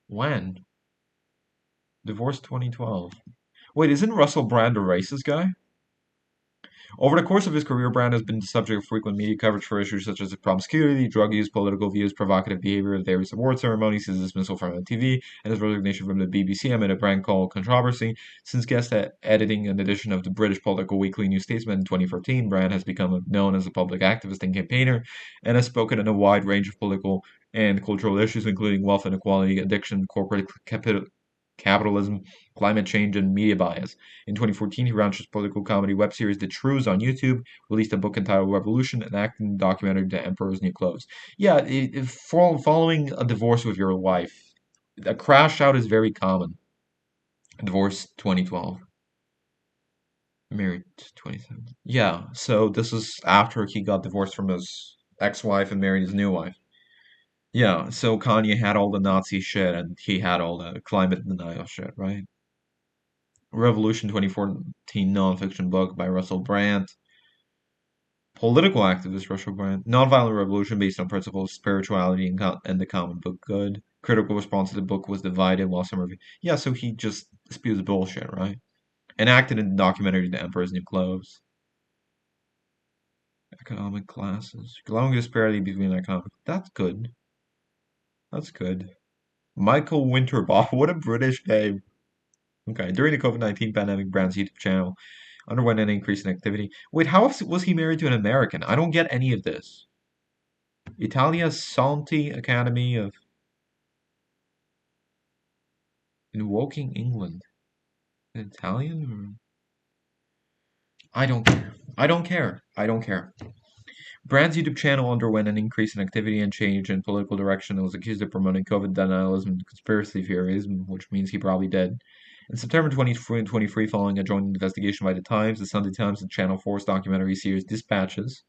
When? Divorce 2012. Wait, isn't Russell Brand a racist guy? Over the course of his career, Brand has been the subject of frequent media coverage for issues such as promiscuity, drug use, political views, provocative behavior at various award ceremonies, his dismissal from MTV, and his resignation from the BBC amid a brand called controversy. Since guest editing an edition of the British political weekly New Statesman in 2014, Brand has become known as a public activist and campaigner, and has spoken on a wide range of political and cultural issues, including wealth inequality, addiction, corporate capitalism, climate change, and media bias. In 2014, he launched his political comedy web series The Truths on YouTube, released a book entitled Revolution, and acting documentary The Emperor's New Clothes. Yeah, following a divorce with your wife, a crash out is very common. Divorce 2012. Married 27. Yeah, so this is after he got divorced from his ex-wife and married his new wife. Yeah, so Kanye had all the Nazi shit and he had all the climate denial shit, right? Revolution 2014 nonfiction book by Russell Brand. Political activist Russell Brand. Nonviolent revolution based on principles of spirituality and the common book good. Critical response to the book was divided while some review. Yeah, so he just spews bullshit, right? And acted in the documentary The Emperor's New Clothes. Economic classes. Glowing disparity between economic. That's good. That's good. Michael Winterbottom. What a British name. Okay. During the COVID-19 pandemic, Brand's YouTube channel underwent an increase in activity. Wait, how was he married to an American? I don't get any of this. Italia Santi Academy of in Woking, England. Italian? I don't care. I don't care. I don't care. Brand's YouTube channel underwent an increase in activity and change in political direction and was accused of promoting COVID denialism and conspiracy theories, which means he probably did. In September 2023, following a joint investigation by The Times, The Sunday Times, and Channel 4's documentary series Dispatches,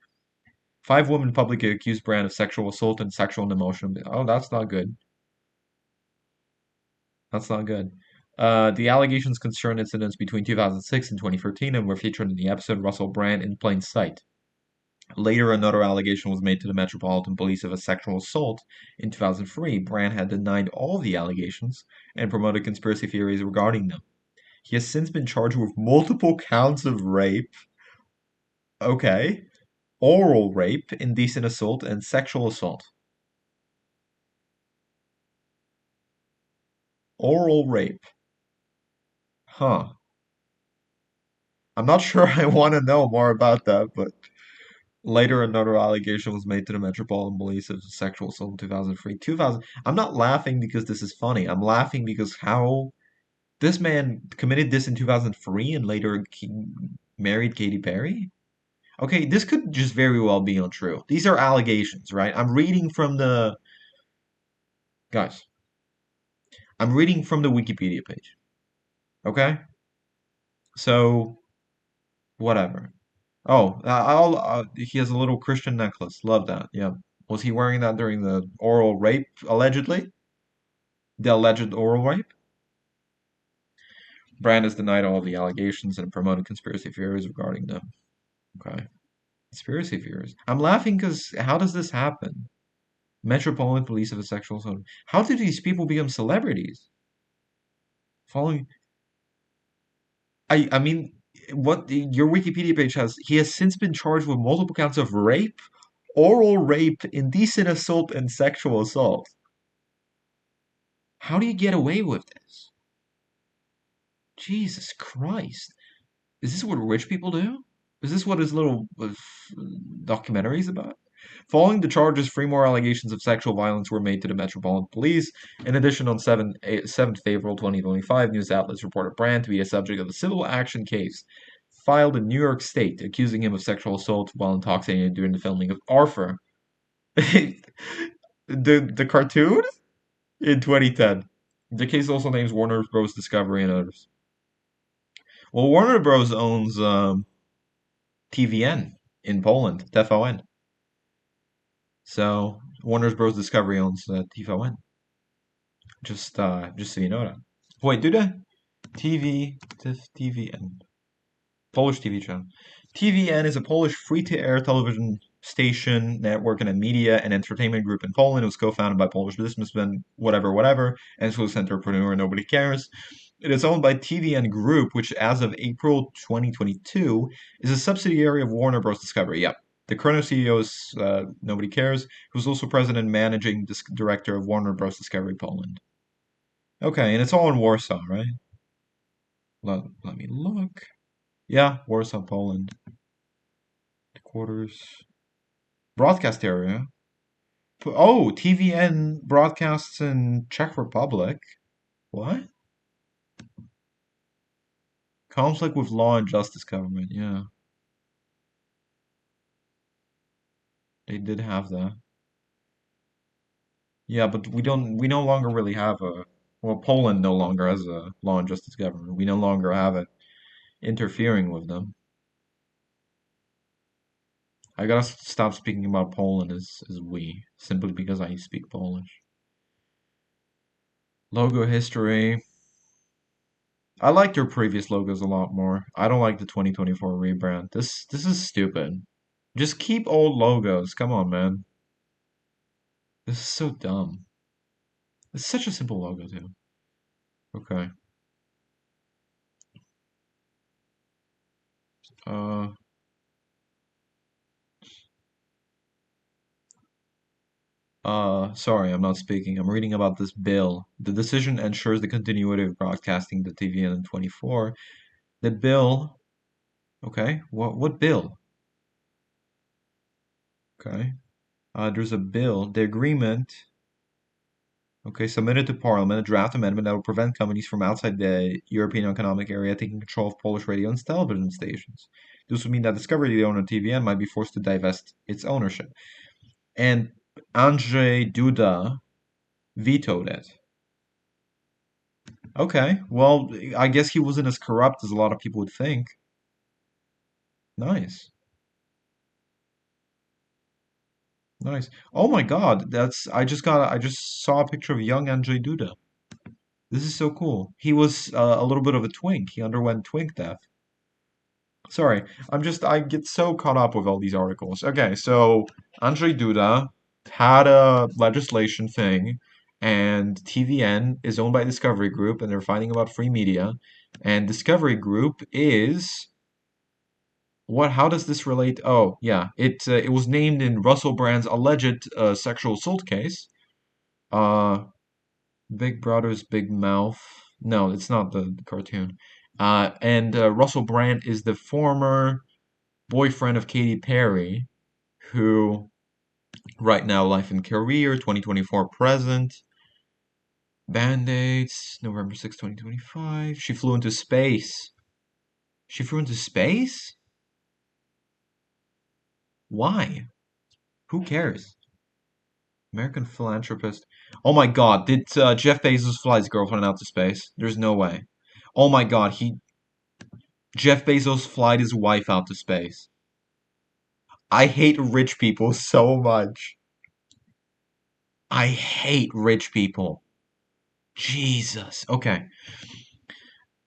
5 women publicly accused Brand of sexual assault and sexual and emotional. Oh, that's not good. That's not good. The allegations concern incidents between 2006 and 2013 and were featured in the episode Russell Brand in Plain Sight. Later, another allegation was made to the Metropolitan Police of a sexual assault. In 2003, Brand had denied all of the allegations and promoted conspiracy theories regarding them. He has since been charged with multiple counts of rape. Okay. Oral rape, indecent assault, and sexual assault. Oral rape. Huh. I'm not sure I want to know more about that, but later another allegation was made to the Metropolitan Police of sexual assault in 2003. 2000. I'm not laughing because this is funny. I'm laughing because how this man committed this in 2003 and later married Katy Perry? Okay, this could just very well be untrue. These are allegations, right? Guys, I'm reading from the Wikipedia page. Okay? So, whatever. Oh, he has a little Christian necklace. Love that. Yeah. Was he wearing that during the oral rape, allegedly? The alleged oral rape? Brand has denied all of the allegations and promoted conspiracy theories regarding them. Okay. Conspiracy theories. I'm laughing because how does this happen? Metropolitan Police of a sexual assault. How do these people become celebrities? Following, I mean, your Wikipedia page has. He has since been charged with multiple counts of rape, oral rape, indecent assault, and sexual assault. How do you get away with this? Jesus Christ. Is this what rich people do? Is this what his little documentary is about? Following the charges, 3 more allegations of sexual violence were made to the Metropolitan Police. In addition, on 7th April 2025, news outlets reported Brand to be a subject of a civil action case filed in New York State, accusing him of sexual assault while intoxicated during the filming of Arthur, the cartoon, in 2010. The case also names Warner Bros. Discovery and others. Well, Warner Bros. Owns TVN in Poland, TVN. So Warner Bros. Discovery owns TVN. Just so you know that. Wait, do they? TVN. Polish TV channel. TVN is a Polish free-to-air television station, network, and a media and entertainment group in Poland. It was co-founded by Polish businessmen, whatever, whatever, and Swiss entrepreneur, nobody cares. It is owned by TVN Group, which as of April 2022 is a subsidiary of Warner Bros. Discovery. Yep. The current CEO is nobody cares, who's also president and managing director of Warner Bros. Discovery Poland. Okay, and it's all in Warsaw, right? Let me look. Yeah, Warsaw, Poland. Headquarters. Broadcast area. Oh, TVN broadcasts in Czech Republic. What? Conflict with law and justice government. Yeah, they did have that. Yeah, but we no longer really have a, well, Poland no longer has a law and justice government. We no longer have it interfering with them. I gotta stop speaking about Poland as we, simply because I speak Polish. Logo history. I liked your previous logos a lot more. I don't like the 2024 rebrand. This is stupid. Just keep old logos. Come on, man. This is so dumb. It's such a simple logo too. Okay. Uh sorry, I'm not speaking. I'm reading about this bill. The decision ensures the continuity of broadcasting the TV in 24. The bill, okay. What bill? Okay. There's a bill. The agreement, okay, submitted to Parliament, a draft amendment that will prevent companies from outside the European Economic Area taking control of Polish radio and television stations. This would mean that Discovery, the owner of TVN, might be forced to divest its ownership. And Andrzej Duda vetoed it. Okay, well, I guess he wasn't as corrupt as a lot of people would think. Nice, nice. Oh my God, I just saw a picture of young Andrzej Duda. This is so cool. He was a little bit of a twink. He underwent twink death. Sorry, I get so caught up with all these articles. Okay, so Andrzej Duda had a legislation thing, and TVN is owned by Discovery Group, and they're fighting about free media. And Discovery Group is what? How does this relate? Oh, yeah, it was named in Russell Brand's alleged sexual assault case. Uh, Big Brother's Big Mouth. No, it's not the cartoon. And Russell Brand is the former boyfriend of Katy Perry, who right now life and career 2024 present. Band-Aids, November 6, 2025. She flew into space. She flew into space? Why? Who cares? American philanthropist. Oh my God, did Jeff Bezos fly his girlfriend out to space? There's no way. Oh my God, he Jeff Bezos flied his wife out to space. I hate rich people so much. I hate rich people. Jesus. Okay.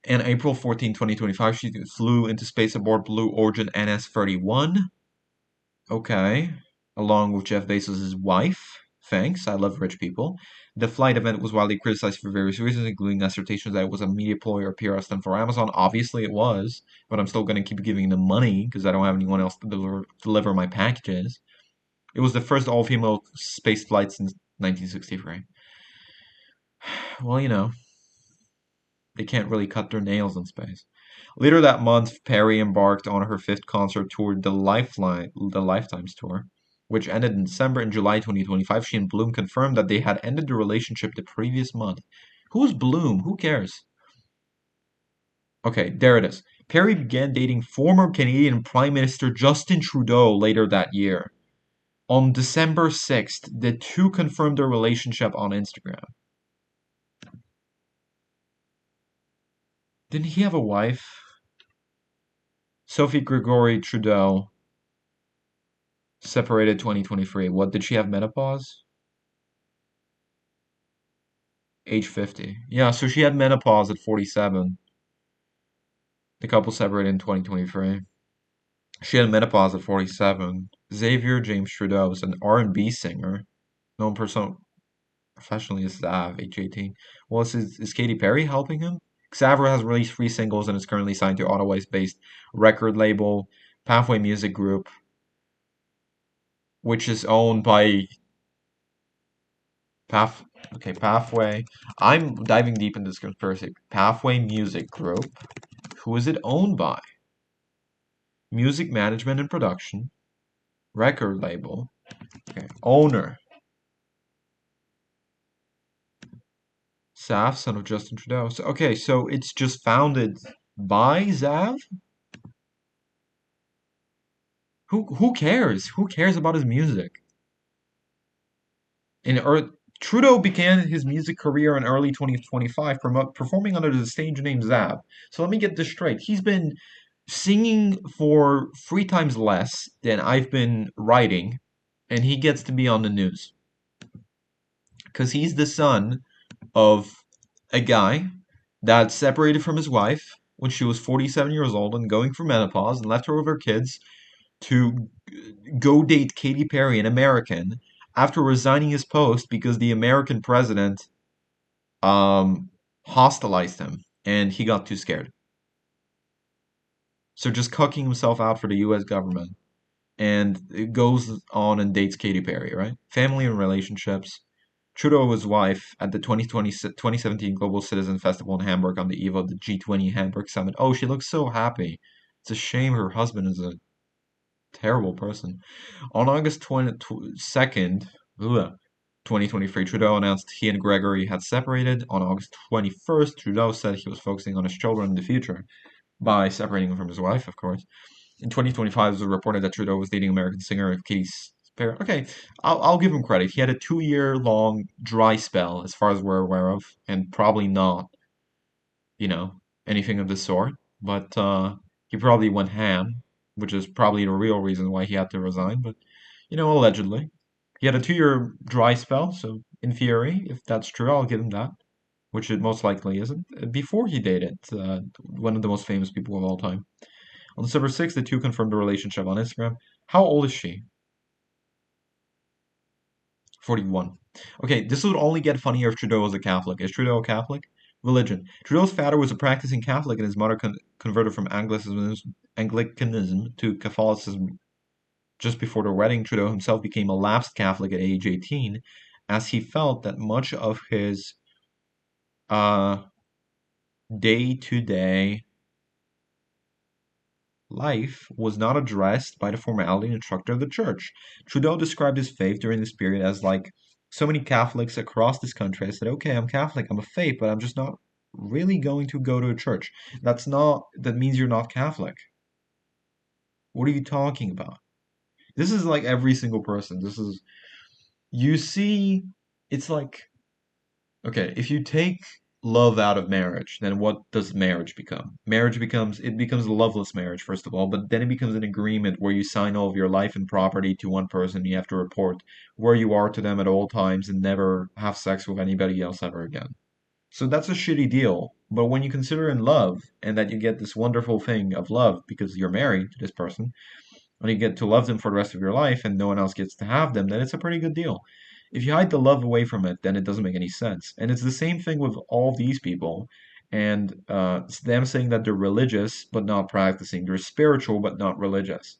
And April 14, 2025, she flew into space aboard Blue Origin NS-31. Okay. Along with Jeff Bezos' wife. Thanks. I love rich people. The flight event was widely criticized for various reasons, including assertions that it was a media ploy or PR stunt for Amazon. Obviously, it was, but I'm still going to keep giving them money because I don't have anyone else to deliver my packages. It was the first all-female space flight since 1963. Well, they can't really cut their nails in space. Later that month, Perry embarked on her fifth concert tour, the Lifetimes tour, which ended in December. In July 2025, she and Bloom confirmed that they had ended the relationship the previous month. Who's Bloom? Who cares? Okay, there it is. Perry began dating former Canadian Prime Minister Justin Trudeau later that year. On December 6th, the two confirmed their relationship on Instagram. Didn't he have a wife? Sophie Gregory Trudeau, separated 2023. What, did she have menopause? Age 50. Yeah, so she had menopause at 47. The couple separated in 2023. She had menopause at 47. Xavier James Trudeau is an R&B singer, known professionally as Zav, age 18. Well, is Katy Perry helping him? Xavier has released 3 singles and is currently signed to Ottawa-based record label Pathway Music Group, which is owned by Path. Okay, Pathway. I'm diving deep into this conspiracy. Pathway Music Group. Who is it owned by? Music management and production. Record label. Okay. Owner. Zav, son of Justin Trudeau. So, okay, so it's just founded by Zav? Who cares? Who cares about his music? In Trudeau began his music career in early 2025, performing under the stage name Zav. So let me get this straight. He's been singing for 3 times less than I've been writing, and he gets to be on the news because he's the son of a guy that separated from his wife when she was 47 years old and going through menopause and left her with her kids to go date Katy Perry, an American, after resigning his post because the American president um, hostilized him and he got too scared. So just cucking himself out for the US government. And it goes on and dates Katy Perry, right? Family and relationships. Trudeau's wife at the 2017 Global Citizen Festival in Hamburg on the eve of the G20 Hamburg Summit. Oh, she looks so happy. It's a shame her husband is a terrible person. On August 22nd, 2023, Trudeau announced he and Gregory had separated. On August 21st, Trudeau said he was focusing on his children in the future by separating him from his wife, of course. In 2025, it was reported that Trudeau was dating American singer Katy's parent. Okay, I'll give him credit. He had a 2 year long dry spell, as far as we're aware of, and probably not, you know, anything of the sort. But he probably went ham, which is probably the real reason why he had to resign. But allegedly, he had a 2 year dry spell. So in theory, if that's true, I'll give him that. Which it most likely isn't. Before he dated one of the most famous people of all time. On December 6th, the two confirmed a relationship on Instagram. How old is she? 41. Okay, this would only get funnier if Trudeau was a Catholic. Is Trudeau a Catholic? Religion. Trudeau's father was a practicing Catholic and his mother converted from Anglicanism to Catholicism just before their wedding. Trudeau himself became a lapsed Catholic at age 18 as he felt that much of his day-to-day life was not addressed by the formality and structure of the church. Trudeau described his faith during this period as like so many Catholics across this country. I said, okay, I'm Catholic, I'm a faith, but I'm just not really going to go to a church. That means you're not Catholic. What are you talking about? This is like every single person. You see, it's like, okay, if you take love out of marriage, then what does marriage become? It becomes a loveless marriage, first of all, but then it becomes an agreement where you sign all of your life and property to one person. You have to report where you are to them at all times and never have sex with anybody else ever again. So that's a shitty deal. But when you consider in love and that you get this wonderful thing of love because you're married to this person, and you get to love them for the rest of your life and no one else gets to have them, then it's a pretty good deal. If you hide the love away from it, then it doesn't make any sense. And it's the same thing with all these people. And it's them saying that they're religious but not practicing. They're spiritual but not religious.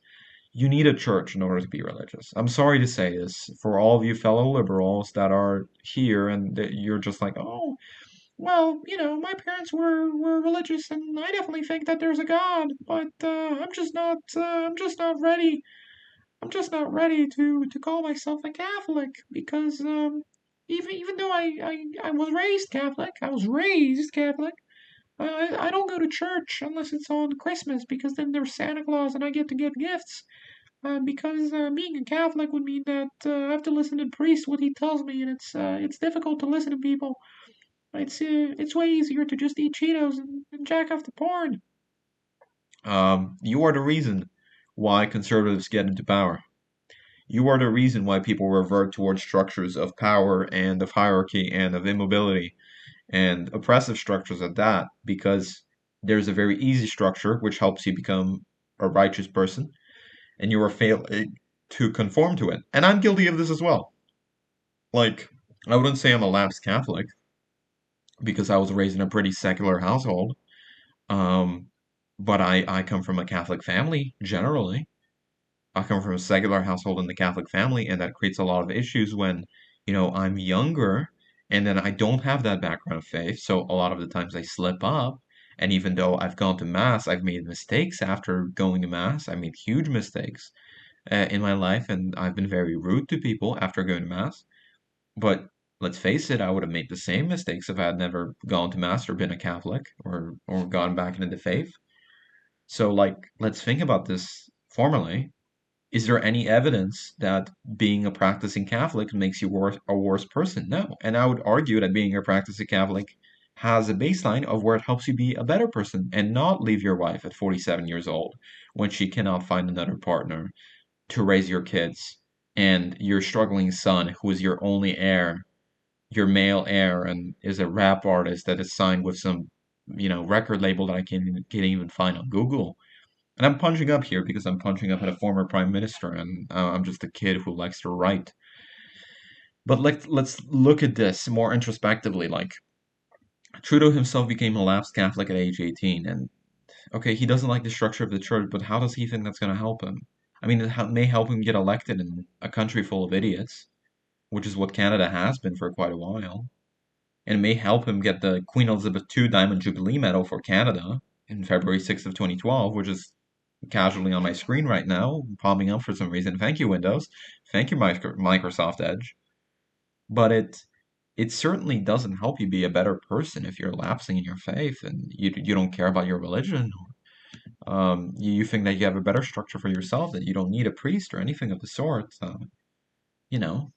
You need a church in order to be religious. I'm sorry to say this for all of you fellow liberals that are here and that you're just like, oh, well, my parents were religious, and I definitely think that there's a God, but I'm just not ready. I'm just not ready to call myself a Catholic because even though I was raised Catholic, I don't go to church unless it's on Christmas because then there's Santa Claus and I get to get gifts. Because being a Catholic would mean that I have to listen to the priest what he tells me, and it's difficult to listen to people. It's way easier to just eat Cheetos and jack off the porn. You are the reason why conservatives get into power. You are the reason why people revert towards structures of power and of hierarchy and of immobility and oppressive structures at that, because there's a very easy structure which helps you become a righteous person, and you are failing to conform to it. And I'm guilty of this as well. Like, I wouldn't say I'm a lapsed Catholic because I was raised in a pretty secular household. Um, but I come from a Catholic family generally. I come from a secular household in the Catholic family, and that creates a lot of issues when, I'm younger and then I don't have that background of faith. So a lot of the times I slip up. And even though I've gone to Mass, I've made mistakes after going to Mass. I made huge mistakes in my life, and I've been very rude to people after going to Mass. But let's face it, I would have made the same mistakes if I had never gone to Mass or been a Catholic or gone back into the faith. So, like, let's think about this formally. Is there any evidence that being a practicing Catholic makes you a worse person? No. And I would argue that being a practicing Catholic has a baseline of where it helps you be a better person and not leave your wife at 47 years old when she cannot find another partner to raise your kids and your struggling son, who is your only heir, your male heir, and is a rap artist that is signed with some, record label that I can't even find on Google. And I'm punching up here because I'm punching up at a former prime minister, and I'm just a kid who likes to write. But let's look at this more introspectively. Like, Trudeau himself became a lapsed Catholic at age 18, and okay, he doesn't like the structure of the church, but how does he think that's going to help him? I mean, it may help him get elected in a country full of idiots, which is what Canada has been for quite a while. And it may help him get the Queen Elizabeth II Diamond Jubilee Medal for Canada in February 6th of 2012, which is casually on my screen right now, popping up for some reason. Thank you, Windows. Thank you, Microsoft Edge. But it certainly doesn't help you be a better person if you're lapsing in your faith and you don't care about your religion. You think that you have a better structure for yourself, that you don't need a priest or anything of the sort. You know,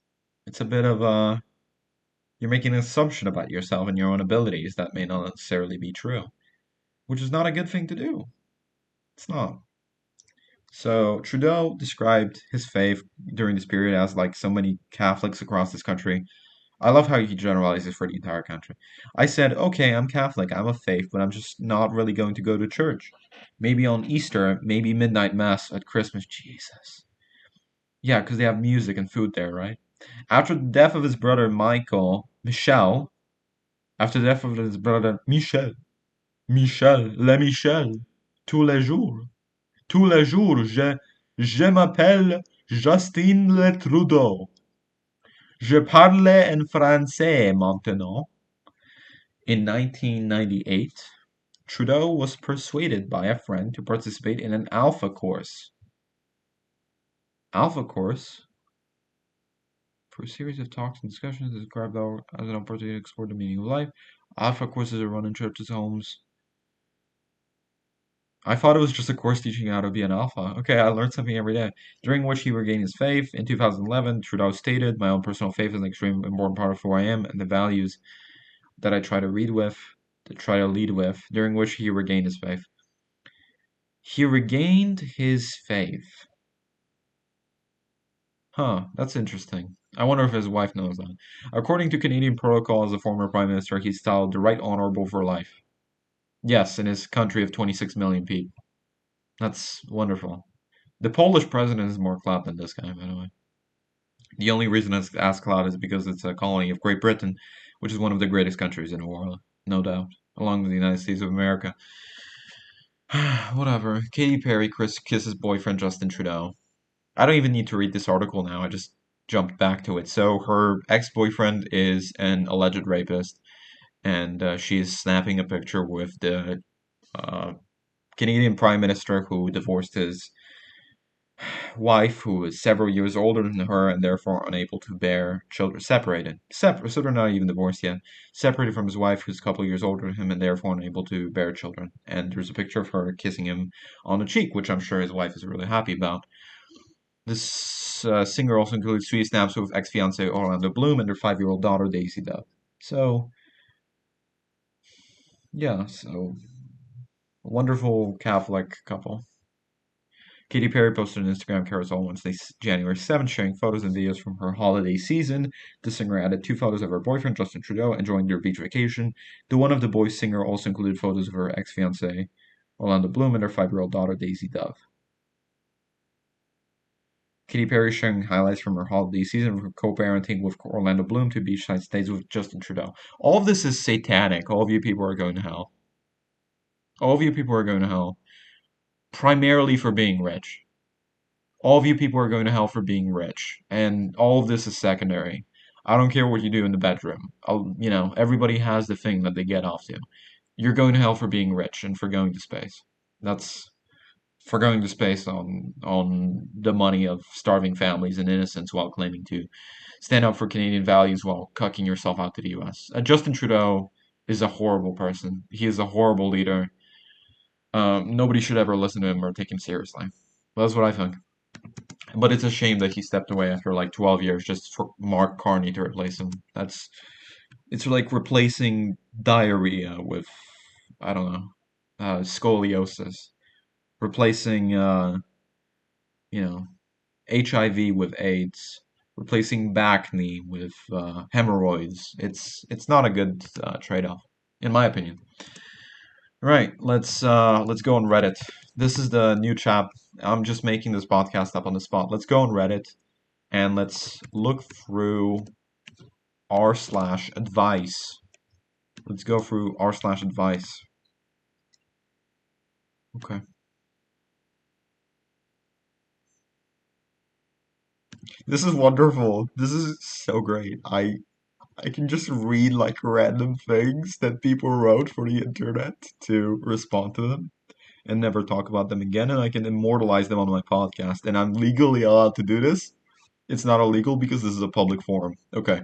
it's a bit of a you're making an assumption about yourself and your own abilities that may not necessarily be true, which is not a good thing to do. It's not. So Trudeau described his faith during this period as like so many Catholics across this country. I love how he generalizes for the entire country. I said, okay, I'm Catholic, I'm a faith, but I'm just not really going to go to church. Maybe on Easter, maybe midnight mass at Christmas. Jesus. Yeah, because they have music and food there, right? After the death of his brother Michel, after the death of his brother Michel, tous les jours. Tous les jours, je m'appelle Justin Le Trudeau. Je parle en français maintenant. In 1998, Trudeau was persuaded by a friend to participate in an Alpha course. Alpha course? For a series of talks and discussions described as an opportunity to explore the meaning of life. Alpha courses are run in churches' homes. I thought it was just a course teaching you how to be an alpha. Okay, I learned something every day. During which he regained his faith. In 2011, Trudeau stated, "My own personal faith is an extremely important part of who I am and the values that I try to lead with," during which he regained his faith. He regained his faith. Huh, that's interesting. I wonder if his wife knows that. According to Canadian protocol, as a former prime minister, he's styled the right honorable for life. Yes, in his country of 26 million people. That's wonderful. The Polish president is more clout than this guy, by the way. The only reason it's as clout is because it's a colony of Great Britain, which is one of the greatest countries in the world, no doubt, along with the United States of America. Whatever. Katy Perry kisses boyfriend Justin Trudeau. I don't even need to read this article now. I just jumped back to it. So her ex-boyfriend is an alleged rapist, and she is snapping a picture with the uh, Canadian Prime Minister who divorced his wife, who is several years older than her and therefore unable to bear children. Separated. So they're not even divorced yet. Separated from his wife, who's a couple years older than him and therefore unable to bear children. And there's a picture of her kissing him on the cheek, which I'm sure his wife is really happy about. This singer also includes sweet snaps with ex-fiance Orlando Bloom and their 5-year-old daughter Daisy Dove. So, yeah, so wonderful Catholic couple. Katy Perry posted an Instagram carousel on Wednesday, January 7th, sharing photos and videos from her holiday season. The singer added 2 photos of her boyfriend, Justin Trudeau, enjoying their beach vacation. The one of the boys singer also included photos of her ex-fiance, Orlando Bloom, and their 5-year-old daughter, Daisy Dove. Katy Perry sharing highlights from her holiday season for co-parenting with Orlando Bloom to beachside stays with Justin Trudeau. All of this is satanic. All of you people are going to hell. All of you people are going to hell. Primarily for being rich. All of you people are going to hell for being rich. And all of this is secondary. I don't care what you do in the bedroom. Everybody has the thing that they get off to. You're going to hell for being rich and for going to space. That's for going to space on the money of starving families and innocents while claiming to stand up for Canadian values while cucking yourself out to the US. Justin Trudeau is a horrible person. He is a horrible leader. Nobody should ever listen to him or take him seriously. That's what I think. But it's a shame that he stepped away after like 12 years just for Mark Carney to replace him. It's like replacing diarrhea with, I don't know, scoliosis. Replacing, you know, HIV with AIDS. Replacing back knee with hemorrhoids. It's not a good trade-off, in my opinion. Right, let's go on Reddit. This is the new chap. I'm just making this podcast up on the spot. Let's go on Reddit and let's look through r/advice. Let's go through r/advice. Okay. This is wonderful. This is so great. I can just read like random things that people wrote for the internet to respond to them and never talk about them again, and I can immortalize them on my podcast. And I'm legally allowed to do this. It's not illegal because this is a public forum. Okay.